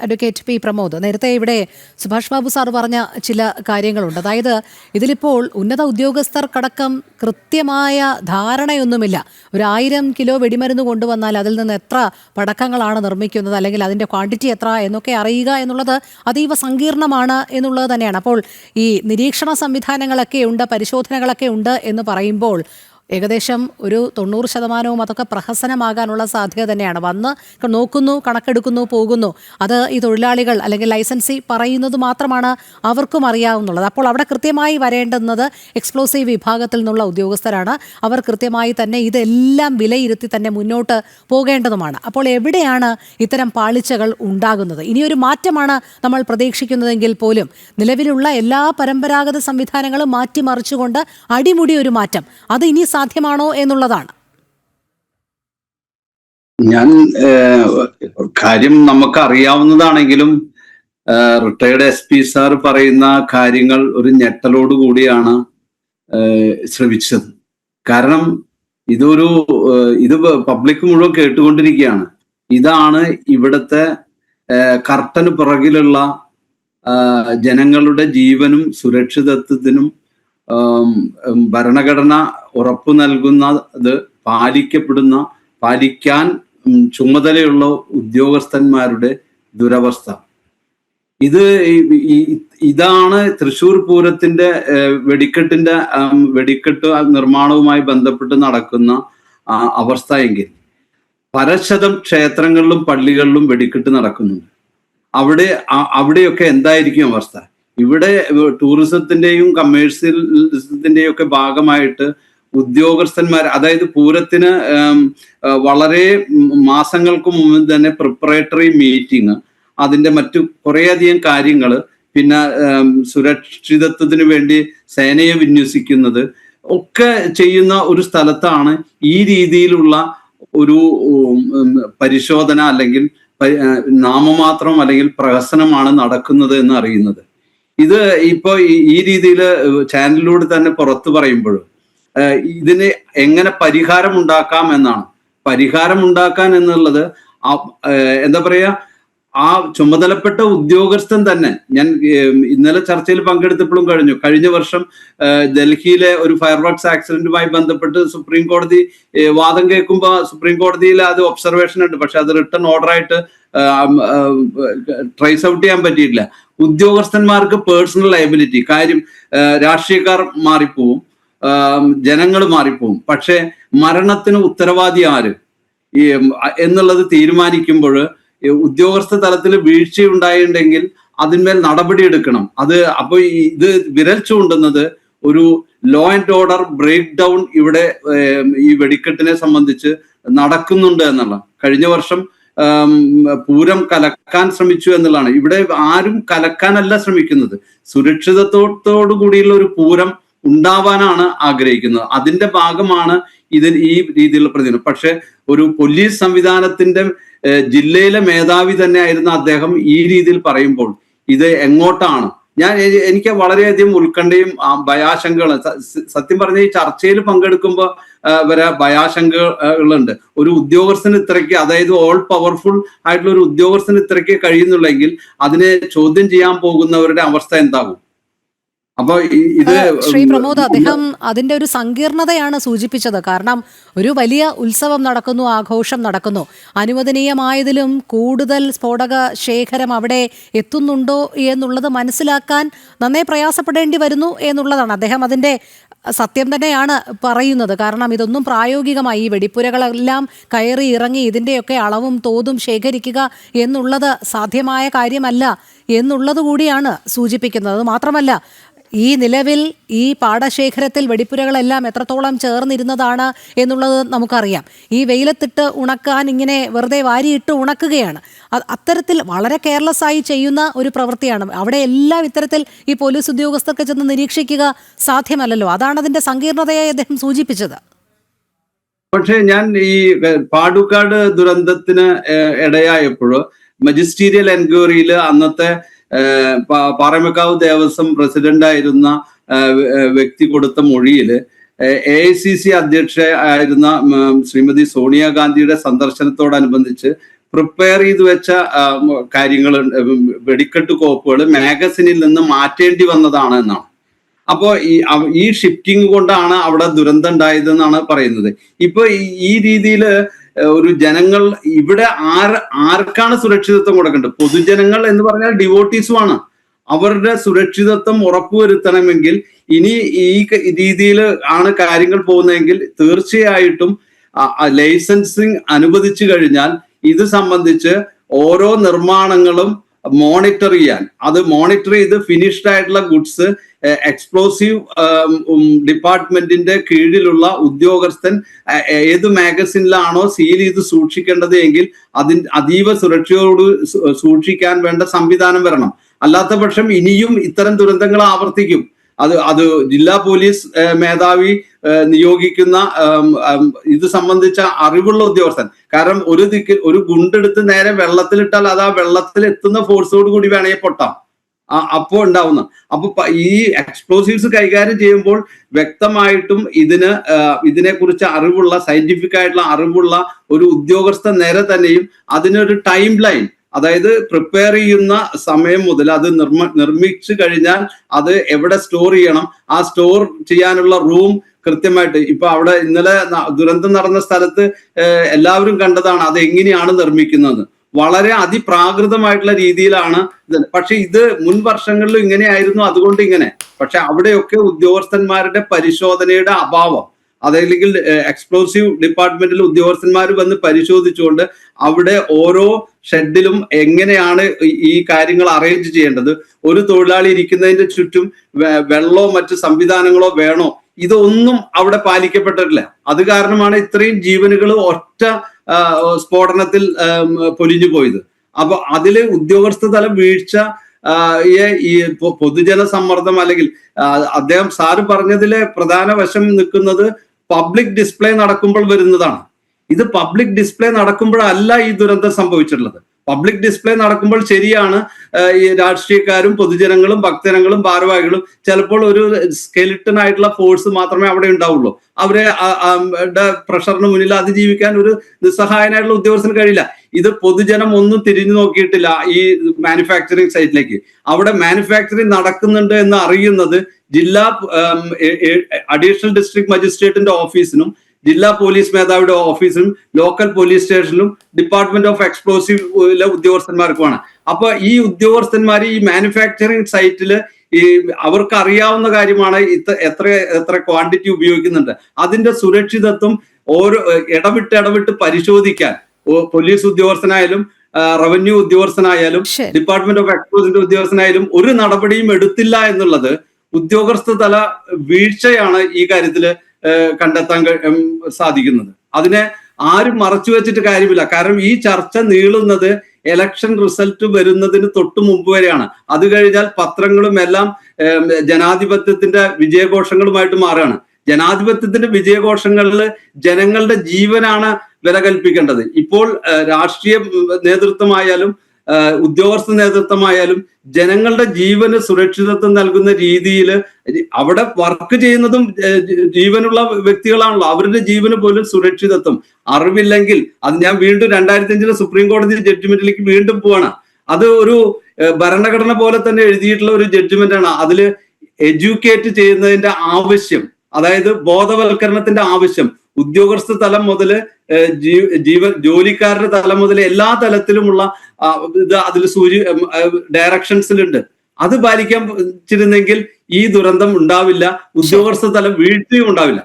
Advocate P Pramod, നേരത്തെ ഇവിടെ Subhash Babu sir പറഞ്ഞ ചില കാര്യങ്ങളുണ്ട്. അതായത് ഇതിലിപ്പോൾ ഉന്നത ഉദ്യോഗസ്ഥർക്കടക്കം കൃത്യമായ ധാരണയൊന്നുമില്ല. 1000 കിലോ വെടിമരുന്ന് കൊണ്ടുവന്നാൽ അതിൽ നിന്ന് എത്ര പടക്കങ്ങളാണ് നിർമ്മിക്കുന്നത്, അല്ലെങ്കിൽ അതിൻ്റെ ക്വാണ്ടിറ്റി എത്ര എന്നൊക്കെ അറിയുക എന്നുള്ളത് അതീവ സങ്കീർണമാണ് എന്നുള്ളത് തന്നെയാണ്. അപ്പോൾ ഈ നിരീക്ഷണ സംവിധാനങ്ങളൊക്കെ ഉണ്ട്, പരിശോധനകളൊക്കെ ഉണ്ട് എന്ന് പറയുമ്പോൾ ഏകദേശം ഒരു 90% അതൊക്കെ പ്രഹസനമാകാനുള്ള സാധ്യത തന്നെയാണ്. വന്ന് നോക്കുന്നു, കണക്കെടുക്കുന്നു, പോകുന്നു. അത് ഈ തൊഴിലാളികൾ അല്ലെങ്കിൽ ലൈസൻസി പറയുന്നത് മാത്രമാണ് അവർക്കും അറിയാവുന്നുള്ളത്. അപ്പോൾ അവിടെ കൃത്യമായി വരേണ്ടുന്നത് എക്സ്പ്ലോസീവ് വിഭാഗത്തിൽ നിന്നുള്ള ഉദ്യോഗസ്ഥരാണ്. അവർ കൃത്യമായി തന്നെ ഇതെല്ലാം വിലയിരുത്തി തന്നെ മുന്നോട്ട് പോകേണ്ടതുമാണ്. അപ്പോൾ എവിടെയാണ് ഇത്തരം പാളിച്ചകൾ ഉണ്ടാകുന്നത്? ഇനിയൊരു മാറ്റമാണ് നമ്മൾ പ്രതീക്ഷിക്കുന്നതെങ്കിൽ പോലും നിലവിലുള്ള എല്ലാ പരമ്പരാഗത സംവിധാനങ്ങളും മാറ്റിമറിച്ചുകൊണ്ട് അടിമുടി ഒരു മാറ്റം അത് ഇനി സാധ്യമാണോ എന്നുള്ളതാണ്. ഞാൻ കാര്യം നമുക്ക് അറിയാവുന്നതാണെങ്കിലും റിട്ടയർഡ് SP സാർ പറയുന്ന കാര്യങ്ങൾ ഒരു ഞെട്ടലോട് കൂടിയാണ് ശ്രമിച്ചത്. കാരണം ഇത് പബ്ലിക് മുഴുവൻ കേട്ടുകൊണ്ടിരിക്കുകയാണ്. ഇതാണ് ഇവിടുത്തെ കർട്ടന് പുറകിലുള്ള ജനങ്ങളുടെ ജീവനും സുരക്ഷിതത്വത്തിനും ഭരണഘടന ഉറപ്പു നൽകുന്നത് പാലിക്കാൻ ചുമതലയുള്ള ഉദ്യോഗസ്ഥന്മാരുടെ ദുരവസ്ഥ. ഇതാണ് തൃശ്ശൂർ പൂരത്തിന്റെ വെടിക്കെട്ട് നിർമ്മാണവുമായി ബന്ധപ്പെട്ട് നടക്കുന്ന അവസ്ഥ എങ്കിൽ പരശതം ക്ഷേത്രങ്ങളിലും പള്ളികളിലും വെടിക്കെട്ട് നടക്കുന്നുണ്ട്. അവിടെയൊക്കെ എന്തായിരിക്കും അവസ്ഥ? ഇവിടെ ടൂറിസത്തിന്റെയും കമേഴ്സ്യലിസത്തിന്റെയും ഒക്കെ ഭാഗമായിട്ട് ഉദ്യോഗസ്ഥന്മാർ, അതായത് പൂരത്തിന് വളരെ മാസങ്ങൾക്ക് മുമ്പ് തന്നെ പ്രിപ്പറേറ്ററി മീറ്റിംഗ്, അതിന്റെ മറ്റു കുറേയധികം കാര്യങ്ങൾ, പിന്നെ സുരക്ഷിതത്വത്തിന് വേണ്ടി സേനയെ വിന്യസിക്കുന്നത് ഒക്കെ ചെയ്യുന്ന ഒരു സ്ഥലത്താണ് ഈ രീതിയിലുള്ള ഒരു പരിശോധന അല്ലെങ്കിൽ നാമമാത്രം അല്ലെങ്കിൽ പ്രഹസനമാണ് നടക്കുന്നത് എന്ന് അറിയുന്നത്. ഇത് ഇപ്പോ ഈ രീതിയിൽ ചാനലിലൂടെ തന്നെ പുറത്തു പറയുമ്പോൾ ഇതിന് എങ്ങനെ പരിഹാരം ഉണ്ടാക്കാം എന്നാണ്. പരിഹാരം ഉണ്ടാക്കാൻ എന്നുള്ളത് എന്താ പറയാ, ആ ചുമതലപ്പെട്ട ഉദ്യോഗസ്ഥൻ തന്നെ. ഞാൻ ഇന്നലെ ചർച്ചയിൽ പങ്കെടുത്തപ്പോഴും കഴിഞ്ഞ വർഷം ഡൽഹിയിലെ ഒരു ഫയർ വർക്ക്സ് ആക്സിഡന്റുമായി ബന്ധപ്പെട്ട് സുപ്രീം കോടതി വാദം കേൾക്കുമ്പോൾ സുപ്രീം കോടതിയിൽ അത് ഒബ്സർവേഷൻ ഉണ്ട്, പക്ഷെ അത് റിട്ടേൺ ഓർഡർ ആയിട്ട് ട്രേസ് ഔട്ട് ചെയ്യാൻ പറ്റിയിട്ടില്ല. ഉദ്യോഗസ്ഥന്മാർക്ക് പേഴ്സണൽ ലയബിലിറ്റി, കാര്യം രാഷ്ട്രീയക്കാർ മാറിപ്പോവും, ജനങ്ങൾ മാറിപ്പോവും, പക്ഷെ മരണത്തിന് ഉത്തരവാദി ആര് എന്നുള്ളത് തീരുമാനിക്കുമ്പോൾ ഉദ്യോഗസ്ഥ തലത്തിൽ വീഴ്ചയുണ്ടായിട്ടുണ്ടെങ്കിൽ അതിന്മേൽ നടപടി എടുക്കണം. അപ്പോൾ ഇത് വിരൽ ചൂണ്ടുന്നത് ഒരു law and order break down ഇവിടെ ഈ വെടിക്കെട്ടിനെ സംബന്ധിച്ച് നടക്കുന്നുണ്ട് എന്നുള്ള. കഴിഞ്ഞ വർഷം പൂരം കലക്കാൻ ശ്രമിച്ചു എന്നുള്ളതാണ്. ഇവിടെ ആരും കലക്കാനല്ല ശ്രമിക്കുന്നത്, സുരക്ഷിതത്വത്തോടു കൂടിയുള്ള ഒരു പൂരം ഉണ്ടാവാനാണ് ആഗ്രഹിക്കുന്നത്. അതിന്റെ ഭാഗമാണ് ഈ രീതിയിലുള്ള പ്രതിനിധി. പക്ഷെ ഒരു പോലീസ് സംവിധാനത്തിന്റെ ജില്ലയിലെ മേധാവി തന്നെ ആയിരുന്ന അദ്ദേഹം ഈ രീതിയിൽ പറയുമ്പോൾ ഇത് എങ്ങോട്ടാണ്? എനിക്ക് വളരെയധികം ഉത്കണ്ഠയും ഭയാശങ്കകളും, സത്യം പറഞ്ഞ ഈ ചർച്ചയിൽ പങ്കെടുക്കുമ്പോൾ വരെ ഭയാശങ്കകളുണ്ട്. ഒരു ഉദ്യോഗസ്ഥന് ഇത്രയ്ക്ക്, അതായത് ഓൾ പവർഫുൾ ആയിട്ടുള്ള ഒരു ഉദ്യോഗസ്ഥന് ഇത്രയ്ക്ക് കഴിയുന്നുള്ളെങ്കിൽ അതിനെ ചോദ്യം ചെയ്യാൻ പോകുന്നവരുടെ അവസ്ഥ എന്താകും? അപ്പൊ ശ്രീ പ്രമോദ്, അദ്ദേഹം അതിന്റെ ഒരു സങ്കീർണതയാണ് സൂചിപ്പിച്ചത്. കാരണം ഒരു വലിയ ഉത്സവം നടക്കുന്നു, ആഘോഷം നടക്കുന്നു, അനുവദനീയമായതിലും കൂടുതൽ സ്ഫോടക ശേഖരം അവിടെ എത്തുന്നുണ്ടോ എന്നുള്ളത് മനസ്സിലാക്കാൻ നന്നേ പ്രയാസപ്പെടേണ്ടി വരുന്നു എന്നുള്ളതാണ്. അദ്ദേഹം അതിന്റെ സത്യം തന്നെയാണ് പറയുന്നത്. കാരണം ഇതൊന്നും പ്രായോഗികമായി ഈ വെടിപ്പുരകളെല്ലാം കയറി ഇറങ്ങി ഇതിൻ്റെയൊക്കെ അളവും തോതും ശേഖരിക്കുക എന്നുള്ളത് സാധ്യമായ കാര്യമല്ല എന്നുള്ളത് കൂടിയാണ് സൂചിപ്പിക്കുന്നത്. മാത്രമല്ല, ഈ നിലവിൽ ഈ പാടശേഖരത്തിൽ വെടിപ്പുരകളെല്ലാം എത്രത്തോളം ചേർന്നിരുന്നതാണ് എന്നുള്ളത് നമുക്കറിയാം. ഈ വെയിലത്തിട്ട് ഉണക്കാൻ ഇങ്ങനെ വെറുതെ വാരിയിട്ട് ഉണക്കുകയാണ്. അത്തരത്തിൽ വളരെ കെയർലെസ് ആയി ചെയ്യുന്ന ഒരു പ്രവൃത്തിയാണ്. അവിടെ എല്ലാം ഇത്തരത്തിൽ ഈ പോലീസ് ഉദ്യോഗസ്ഥർക്ക് ചെന്ന് നിരീക്ഷിക്കുക സാധ്യമല്ലല്ലോ. അതാണ് അതിന്റെ സങ്കീർണതയായി അദ്ദേഹം സൂചിപ്പിച്ചത്. പക്ഷേ ഞാൻ ഈ പാടുക്കാട് ദുരന്തത്തിന് ഇടയായപ്പോൾ മജിസ്റ്റീരിയൽ എൻക്വയറിയിൽ അന്നത്തെ പാറമേക്കാവ് ദേവസ്വം പ്രസിഡന്റായിരുന്ന വ്യക്തി കൊടുത്ത മൊഴിയിൽ AICC അധ്യക്ഷ ആയിരുന്ന ശ്രീമതി സോണിയാഗാന്ധിയുടെ സന്ദർശനത്തോടനുബന്ധിച്ച് പ്രിപ്പയർ ചെയ്ത് വെച്ച കാര്യങ്ങൾ, വെടിക്കെട്ട് കോപ്പുകൾ മാഗസിനിൽ നിന്ന് മാറ്റേണ്ടി വന്നതാണ് എന്നാണ്. അപ്പോ ഈ ഷിഫ്റ്റിംഗ് കൊണ്ടാണ് അവിടെ ദുരന്തം ഉണ്ടായത് എന്നാണ് പറയുന്നത്. ഇപ്പൊ ഈ രീതിയിൽ ഒരു ജനങ്ങൾ ഇവിടെ ആർക്കാണ് സുരക്ഷിതത്വം കൊടുക്കേണ്ടത്? പൊതുജനങ്ങൾ എന്ന് പറഞ്ഞാൽ ഡിവോട്ടീസുമാണ്. അവരുടെ സുരക്ഷിതത്വം ഉറപ്പുവരുത്തണമെങ്കിൽ ഇനി ഈ രീതിയിൽ ആണ് കാര്യങ്ങൾ പോകുന്നതെങ്കിൽ തീർച്ചയായിട്ടും ലൈസൻസിങ് അനുവദിച്ചു കഴിഞ്ഞാൽ ഇത് സംബന്ധിച്ച് ഓരോ നിർമ്മാണങ്ങളും മോണിറ്റർ ചെയ്യാൻ, അത് മോണിറ്റർ ചെയ്ത് ഫിനിഷ്ഡ് ആയിട്ടുള്ള ഗുഡ്സ് എക്സ്പ്ലോസീവ് ഡിപ്പാർട്ട്മെന്റിന്റെ കീഴിലുള്ള ഉദ്യോഗസ്ഥൻ ഏത് മാഗസിനിലാണോ സീൽ ചെയ്ത് സൂക്ഷിക്കേണ്ടത് എങ്കിൽ അതീവ സുരക്ഷയോട് സൂക്ഷിക്കാൻ വേണ്ട സംവിധാനം വരണം. അല്ലാത്ത പക്ഷം ഇനിയും ഇത്തരം ദുരന്തങ്ങൾ ആവർത്തിക്കും. അത് ജില്ലാ പോലീസ് മേധാവി നിയോഗിക്കുന്ന ഇത് സംബന്ധിച്ച അറിവുള്ള ഉദ്യോഗസ്ഥൻ. കാരണം ഒരു ഗുണ്ടെടുത്ത് നേരെ വെള്ളത്തിലിട്ടാൽ അത് ആ വെള്ളത്തിൽ എത്തുന്ന ഫോഴ്സോട് കൂടി വേണമെങ്കിൽ പൊട്ടാം. അപ്പോൾ ഉണ്ടാവുന്ന ഈ എക്സ്പ്ലോസീവ്സ് കൈകാര്യം ചെയ്യുമ്പോൾ വ്യക്തമായിട്ടും ഇതിനെക്കുറിച്ച് അറിവുള്ള, സയന്റിഫിക് ആയിട്ടുള്ള അറിവുള്ള ഒരു ഉദ്യോഗസ്ഥ നേരെ തന്നെയും അതിനൊരു ടൈം ലൈൻ, അതായത് പ്രിപ്പയർ ചെയ്യുന്ന സമയം മുതൽ അത് നിർമ്മിച്ചു കഴിഞ്ഞാൽ അത് എവിടെ സ്റ്റോർ ചെയ്യണം, ആ സ്റ്റോർ ചെയ്യാനുള്ള റൂം കൃത്യമായിട്ട്. ഇപ്പൊ അവിടെ ഇന്നലെ ദുരന്തം നടന്ന സ്ഥലത്ത് എല്ലാവരും കണ്ടതാണ് അത് എങ്ങനെയാണ് നിർമ്മിക്കുന്നത്. വളരെ അതിപ്രാകൃതമായിട്ടുള്ള രീതിയിലാണ് ഇത്. പക്ഷെ ഇത് മുൻ വർഷങ്ങളിലും ഇങ്ങനെയായിരുന്നു, അതുകൊണ്ട് ഇങ്ങനെ. പക്ഷെ അവിടെയൊക്കെ ഉദ്യോഗസ്ഥന്മാരുടെ പരിശോധനയുടെ അഭാവം, അതല്ലെങ്കിൽ എക്സ്പ്ലോസീവ് ഡിപ്പാർട്ട്മെന്റിൽ ഉദ്യോഗസ്ഥന്മാർ വന്ന് പരിശോധിച്ചുകൊണ്ട് അവിടെ ഓരോ ഷെഡിലും എങ്ങനെയാണ് ഈ കാര്യങ്ങൾ അറേഞ്ച് ചെയ്യേണ്ടത്, ഒരു തൊഴിലാളി ഇരിക്കുന്നതിന്റെ ചുറ്റും വെള്ളമോ മറ്റു സംവിധാനങ്ങളോ വേണോ, ഇതൊന്നും അവിടെ പാലിക്കപ്പെട്ടിട്ടില്ല. അത് കാരണമാണ് ഇത്രയും ജീവനുകൾ ഒറ്റ സ്ഫോടനത്തിൽ പൊലിഞ്ഞു പോയത്. അപ്പൊ അതില് ഉദ്യോഗസ്ഥ തല വീഴ്ച, ഈ പൊതുജന സമ്മർദ്ദം, അല്ലെങ്കിൽ അദ്ദേഹം സാറ് പറഞ്ഞതിലെ പ്രധാന വശം നിൽക്കുന്നത് പബ്ലിക് ഡിസ്പ്ലേ നടക്കുമ്പോൾ വരുന്നതാണ്. ഇത് പബ്ലിക് ഡിസ്പ്ലേ നടക്കുമ്പോഴല്ല ഈ ദുരന്തം സംഭവിച്ചിട്ടുള്ളത്. പബ്ലിക് ഡിസ്പ്ലേ നടക്കുമ്പോൾ ശരിയാണ്, ഈ രാഷ്ട്രീയക്കാരും പൊതുജനങ്ങളും ഭക്തജനങ്ങളും ഭാരവാഹികളും ചിലപ്പോൾ ഒരു സ്കെലിട്ടൺ ആയിട്ടുള്ള ഫോഴ്സ് മാത്രമേ അവിടെ ഉണ്ടാവുള്ളൂ. അവരെ പ്രഷറിന് മുന്നിൽ അതിജീവിക്കാൻ ഒരു നിസ്സഹായനായിട്ടുള്ള ഉദ്യോഗസ്ഥന് കഴിയില്ല. ഇത് പൊതുജനം ഒന്നും തിരിഞ്ഞു നോക്കിയിട്ടില്ല ഈ മാനുഫാക്ചറിങ് സൈറ്റിലേക്ക്. അവിടെ മാനുഫാക്ചറിങ് നടക്കുന്നുണ്ട് എന്ന് അറിയുന്നത് ജില്ലാ അഡീഷണൽ ഡിസ്ട്രിക്ട് മജിസ്ട്രേറ്റിന്റെ ഓഫീസിനും ജില്ലാ പോലീസ് മേധാവിയുടെ ഓഫീസിലും ലോക്കൽ പോലീസ് സ്റ്റേഷനിലും ഡിപ്പാർട്ട്മെന്റ് ഓഫ് എക്സ്പ്ലോസീവിലെ ഉദ്യോഗസ്ഥന്മാർക്കുമാണ്. അപ്പൊ ഈ ഉദ്യോഗസ്ഥന്മാർ ഈ മാനുഫാക്ചറിങ് സൈറ്റില് അവർക്ക് അറിയാവുന്ന കാര്യമാണ് എത്ര ക്വാണ്ടിറ്റി ഉപയോഗിക്കുന്നുണ്ട്, അതിന്റെ സുരക്ഷിതത്വം ഓരോ ഇടവിട്ട് പരിശോധിക്കാൻ പോലീസ് ഉദ്യോഗസ്ഥനായാലും റവന്യൂ ഉദ്യോഗസ്ഥനായാലും ഡിപ്പാർട്ട്മെന്റ് ഓഫ് എക്സ്പ്ലോസീവിന്റെ ഉദ്യോഗസ്ഥനായാലും ഒരു നടപടിയും എടുത്തില്ല എന്നുള്ളത് ഉദ്യോഗസ്ഥ തല വീഴ്ചയാണ് ഈ കാര്യത്തില് കണ്ടെത്താൻ സാധിക്കുന്നത്. അതിനെ ആരും മറച്ചു വെച്ചിട്ട് കാര്യമില്ല. കാരണം ഈ ചർച്ച നീളുന്നത് ഇലക്ഷൻ റിസൾട്ട് വരുന്നതിന് തൊട്ട് മുമ്പ് വരെയാണ്. അത് കഴിഞ്ഞാൽ പത്രങ്ങളും എല്ലാം ജനാധിപത്യത്തിന്റെ വിജയഘോഷങ്ങളുമായിട്ട് മാറുകയാണ്. ജനാധിപത്യത്തിന്റെ വിജയഘോഷങ്ങളിൽ ജനങ്ങളുടെ ജീവനാണ് വില കൽപ്പിക്കേണ്ടത്. ഇപ്പോൾ രാഷ്ട്രീയ നേതൃത്വമായാലും ഉദ്യോഗസ്ഥ നേതൃത്വമായാലും ജനങ്ങളുടെ ജീവന് സുരക്ഷിതത്വം നൽകുന്ന രീതിയിൽ അവിടെ വർക്ക് ചെയ്യുന്നതും ജീവനുള്ള വ്യക്തികളാണല്ലോ. അവരുടെ ജീവന് പോലും സുരക്ഷിതത്വം അറിവില്ലെങ്കിൽ അത് ഞാൻ വീണ്ടും 2005 സുപ്രീം കോടതി ജഡ്ജ്മെന്റിലേക്ക് വീണ്ടും പോവാണ്. അത് ഒരു ഭരണഘടന പോലെ തന്നെ എഴുതിയിട്ടുള്ള ഒരു ജഡ്ജ്മെന്റ് ആണ്. അതില് എഡ്യൂക്കേറ്റ് ചെയ്യുന്നതിന്റെ ആവശ്യം, അതായത് ബോധവൽക്കരണത്തിന്റെ ആവശ്യം ഉദ്യോഗസ്ഥ തലം മുതല് ജോലിക്കാരുടെ തലം മുതൽ എല്ലാ തലത്തിലുമുള്ള ഇത് അതിൽ ഡയറക്ഷൻസിലുണ്ട്. അത് പാലിക്കാൻ വെച്ചിരുന്നെങ്കിൽ ഈ ദുരന്തം ഉണ്ടാവില്ല, ഉദ്യോഗസ്ഥ തലം വീഴ്ചയും ഉണ്ടാവില്ല.